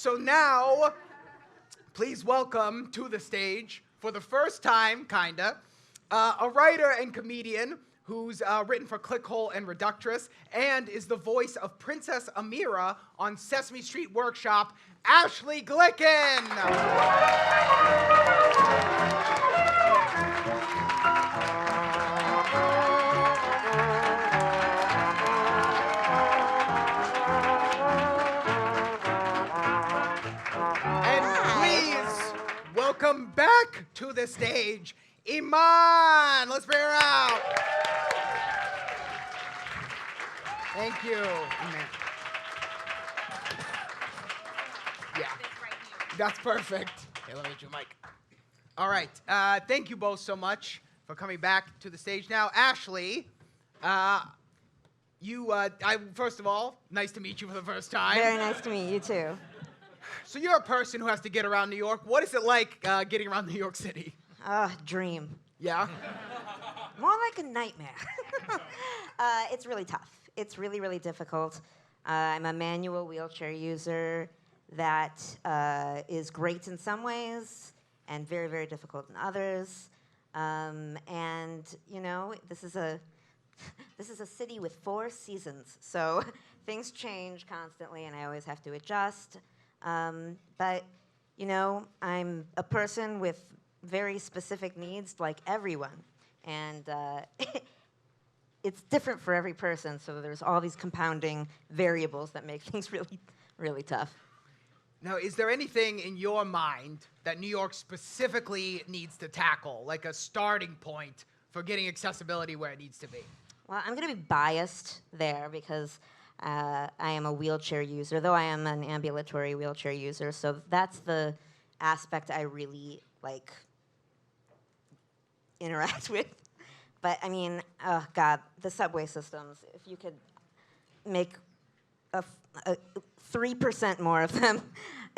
So now, please welcome to the stage, for the first time, a writer and comedian who's written for Clickhole and Reductress and is the voice of Princess Amira on Sesame Street Workshop, Ashley Glicken. Welcome back to the stage, Eman. Let's bring her out. Thank you, Eman. Yeah, that's perfect. Okay, let me get you a mic. All right, thank you both so much for coming back to the stage. Now, Ashley, first of all, nice to meet you for the first time. Very nice to meet you too. So you're a person who has to get around New York. What is it like getting around New York City? Dream. Yeah? More like a nightmare. It's really tough. It's really, really difficult. I'm a manual wheelchair user that is great in some ways and very, very difficult in others. And, you know, this is a city with 4 seasons, so things change constantly and I always have to adjust. But, you know, I'm a person with very specific needs like everyone. And it's different for every person, so there's all these compounding variables that make things really, really tough. Now, is there anything in your mind that New York specifically needs to tackle, like a starting point for getting accessibility where it needs to be? Well, I'm going to be biased there because I am a wheelchair user, though I am an ambulatory wheelchair user, so that's the aspect I really, like, interact with. But, I mean, oh, God, the subway systems, if you could make 3% more of them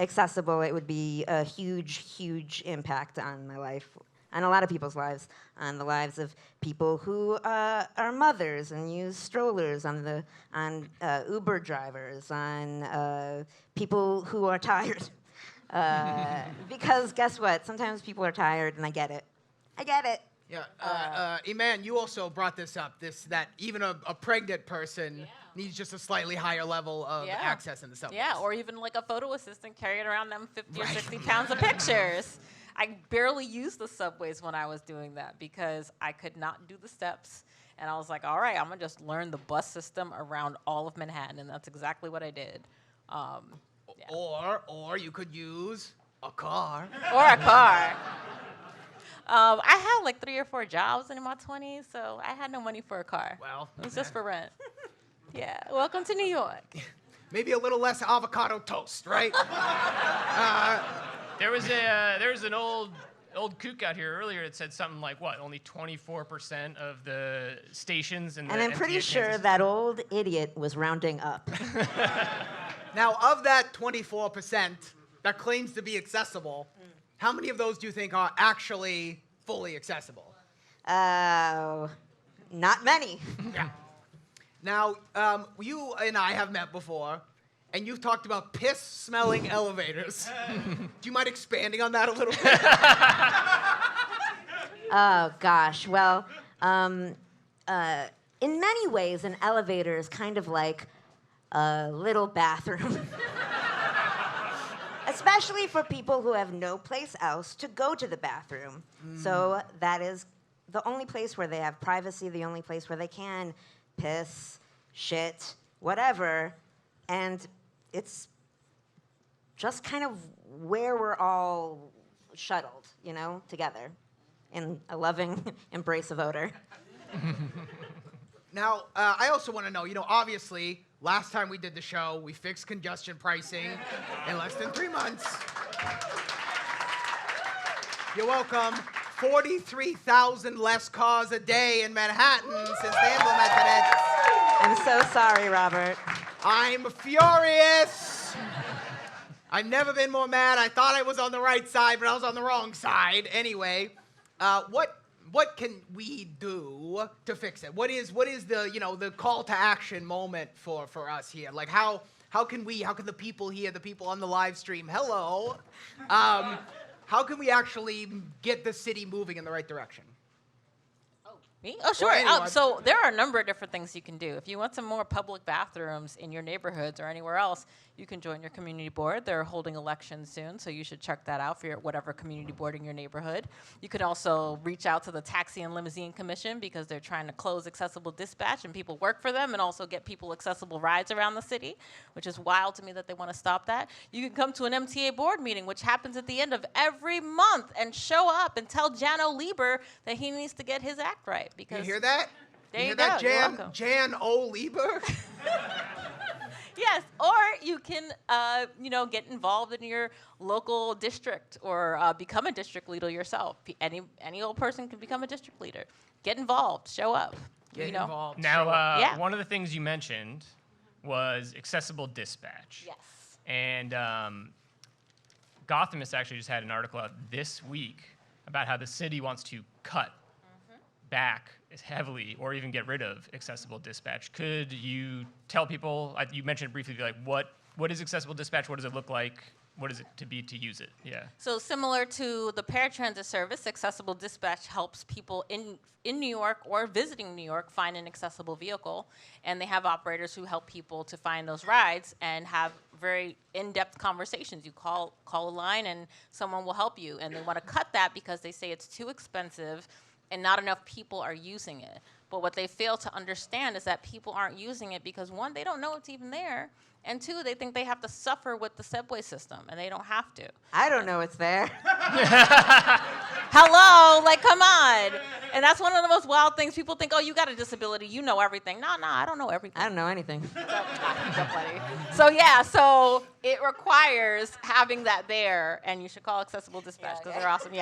accessible, it would be a huge, huge impact on my life, on a lot of people's lives, on the lives of people who are mothers and use strollers, on Uber drivers, on people who are tired. Because guess what? Sometimes people are tired, and I get it. I get it. Yeah, Eman, you also brought this up, that even a pregnant person needs just a slightly higher level of access in the subways. Yeah, or even like a photo assistant carrying around them 50 or 60 pounds of pictures. I barely used the subways when I was doing that because I could not do the steps. And I was like, all right, I'm going to just learn the bus system around all of Manhattan. And that's exactly what I did. Or you could use a car. Or a car. I had like 3 or 4 jobs in my 20s, so I had no money for a car. Well, it was just for rent. Yeah, welcome to New York. Maybe a little less avocado toast, right? There was an old kook out here earlier that said something like, what, only 24% of the stations in the And I'm pretty sure that old idiot was rounding up. Now, of that 24% that claims to be accessible, how many of those do you think are actually fully accessible? Not many. Yeah. Now, you and I have met before, and you've talked about piss-smelling elevators. Do you mind expanding on that a little bit? Oh, gosh. Well, in many ways, an elevator is kind of like a little bathroom. Especially for people who have no place else to go to the bathroom. So that is the only place where they have privacy, the only place where they can piss, shit, whatever. And it's just kind of where we're all shuttled, you know, together in a loving embrace of odor. Now, I also want to know, obviously, last time we did the show, we fixed congestion pricing in less than 3 months. You're welcome. 43,000 less cars a day in Manhattan since they implemented it. I'm so sorry, Robert. I'm furious. I've never been more mad. I thought I was on the right side, but I was on the wrong side. Anyway, what can we do to fix it? What is the the call to action moment for us here? Like how how can the people here, the people on the live stream, hello, how can we actually get the city moving in the right direction? Me? Oh, sure. anyone. So there are a number of different things you can do. If you want some more public bathrooms in your neighborhoods or anywhere else, you can join your community board. They're holding elections soon, so you should check that out for your whatever community board in your neighborhood. You can also reach out to the Taxi and Limousine Commission because they're trying to close accessible dispatch, and people work for them and also get people accessible rides around the city, which is wild to me that they want to stop that. You can come to an MTA board meeting, which happens at the end of every month, and show up and tell Jano Lieber that he needs to get his act right. Because You hear that? There you you hear go. that, You're Jan? welcome. Jan O. Lieber? Yes, or you can, get involved in your local district or become a district leader yourself. Any old person can become a district leader. Get involved. Show up. Get you know? involved. Now, Yeah. one of the things you mentioned was accessible dispatch. Yes. And Gothamist actually just had an article out this week about how the city wants to cut back heavily or even get rid of accessible dispatch. Could you tell people, you mentioned it briefly, like what is accessible dispatch? What does it look like? What is it to be to use it? Yeah. So similar to the paratransit service, Accessible Dispatch helps people in New York or visiting New York find an accessible vehicle, and they have operators who help people to find those rides and have very in-depth conversations. You call a line and someone will help you, and they want to cut that because they say it's too expensive and not enough people are using it. But what they fail to understand is that people aren't using it because, one, they don't know it's even there, and two, they think they have to suffer with the subway system, and they don't have to. I don't know it's there. Hello, like, come on. And that's one of the most wild things. People think, oh, you got a disability, you know everything. No, I don't know everything. I don't know anything. So it requires having that there, and you should call Accessible Dispatch because they're awesome,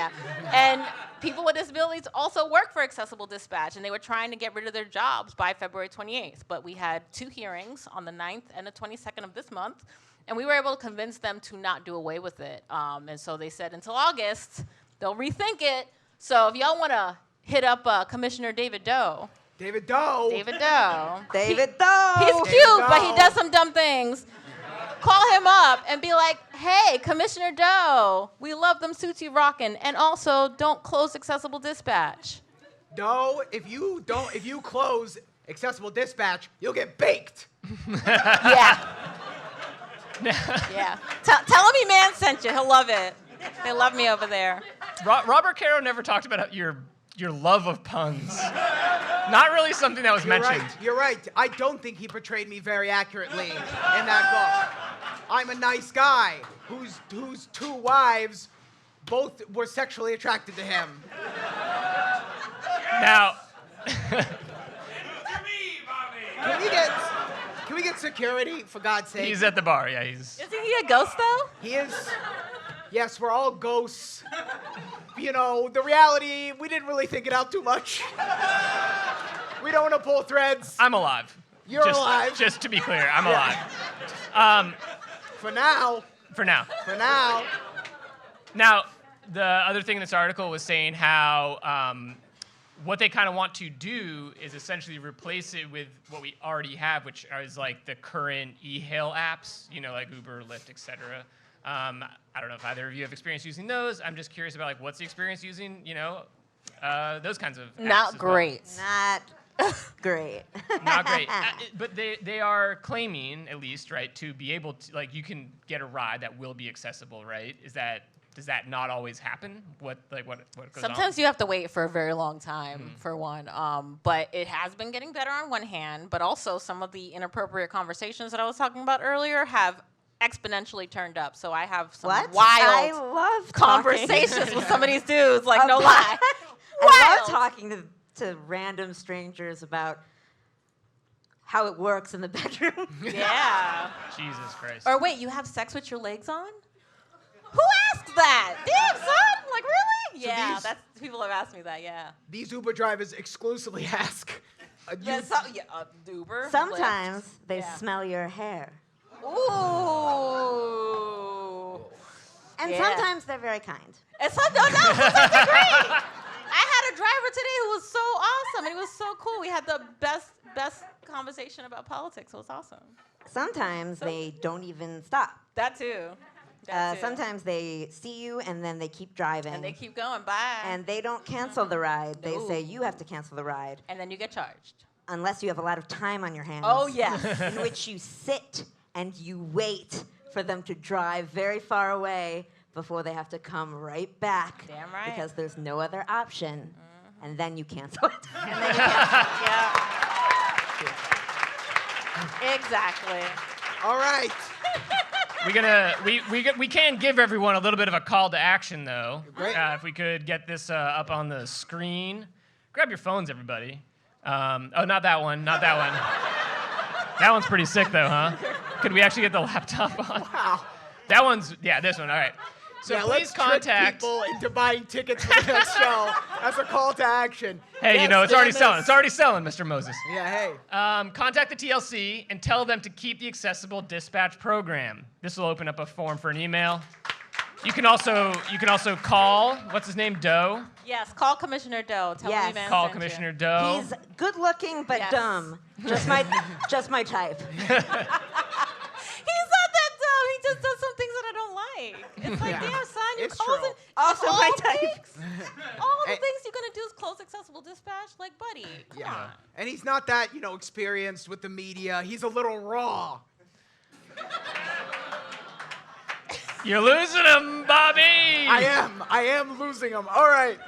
And people with disabilities also work for Accessible Dispatch, and they were trying to get rid of their jobs by February 28th. But we had 2 hearings on the 9th and the 22nd of this month, and we were able to convince them to not do away with it. And so they said until August, they'll rethink it. So if y'all want to hit up Commissioner David Doe. David Doe. David He's Doe. cute, but he does some dumb things. Call him up and be like, hey, Commissioner Doe, we love them suits you rockin', and also don't close Accessible Dispatch. Doe, if you close Accessible Dispatch, you'll get baked. Yeah. Yeah. Tell him Eman sent you. He'll love it. They love me over there. Robert Caro never talked about your love of puns. Not really something that was mentioned. You're right. I don't think he portrayed me very accurately in that book. I'm a nice guy whose 2 wives both were sexually attracted to him. Now, Can we get security, for God's sake? he's at the bar. Yeah, he's. Isn't he a ghost, though? He is. Yes, we're all ghosts. You know, the reality, we didn't really think it out too much. We don't want to pull threads. I'm alive. You're alive. Just to be clear, I'm alive. For now. For now. For now. Now, the other thing in this article was saying how what they kind of want to do is essentially replace it with what we already have, which is like the current e-hail apps, like Uber, Lyft, etc. I don't know if either of you have experience using those. I'm just curious about like what's the experience using, those kinds of apps Not as well. great. Not great. Not great. But they are claiming, at least, right, to be able to, like, you can get a ride that will be accessible, right? Does that not always happen? What goes Sometimes on? you have to wait for a very long time, for one. But it has been getting better on one hand, but also some of the inappropriate conversations that I was talking about earlier have exponentially turned up. So I have some What? wild I love conversations with some of these dudes, like, no lie. I love Wild. talking to random strangers about how it works in the bedroom. Yeah. Jesus Christ. Or wait, you have sex with your legs on? Who asked that? Damn, son. Like, really? So Yeah, these- people have asked me that, yeah. These Uber drivers exclusively ask. Uber. Sometimes Lyft. they Yeah. smell your hair. Ooh. And Yeah. sometimes they're very kind. And sometimes they're great. I had a driver today who was so awesome, and he was so cool. We had the best conversation about politics. It was awesome. Sometimes they don't even stop. That too. Sometimes they see you and then they keep driving. And they keep going. Bye. And they don't cancel the ride. They say you have to cancel the ride. And then you get charged. Unless you have a lot of time on your hands. Oh, yes. In which you sit and you wait for them to drive very far away before they have to come right back. Damn right. Because there's no other option. And then you cancel it. And then you cancel. Yeah. Exactly. All right. We can give everyone a little bit of a call to action, though. Great. If we could get this up on the screen. Grab your phones, everybody. Oh, not that one. Not that one. That one's pretty sick, though, huh? Could we actually get the laptop on? Wow. That one's, yeah, this one. All right. So Yeah, please let's trick contact. people into buying tickets for the next show. That's a call to action. Hey, Yes, you know, it's already damn selling. this. It's already selling, Mr. Moses. Yeah, hey. Contact the TLC and tell them to keep the accessible dispatch program. This will open up a form for an email. You can also call. What's his name? Doe. Yes, call Commissioner Doe. Tell Yes. him Eman Call sent you. Commissioner Doe. He's good looking but Yes. dumb. Just my type. He's not that dumb. He just does some things that I don't like. It's like, Yeah. damn, son, you're It's closing. true. Also all my the type. things- All the Hey. things you're gonna do is close accessible dispatch. Like, buddy, come Yeah. on. And he's not that, experienced with the media. He's a little raw. You're losing him, Bobby. I am losing him. All right.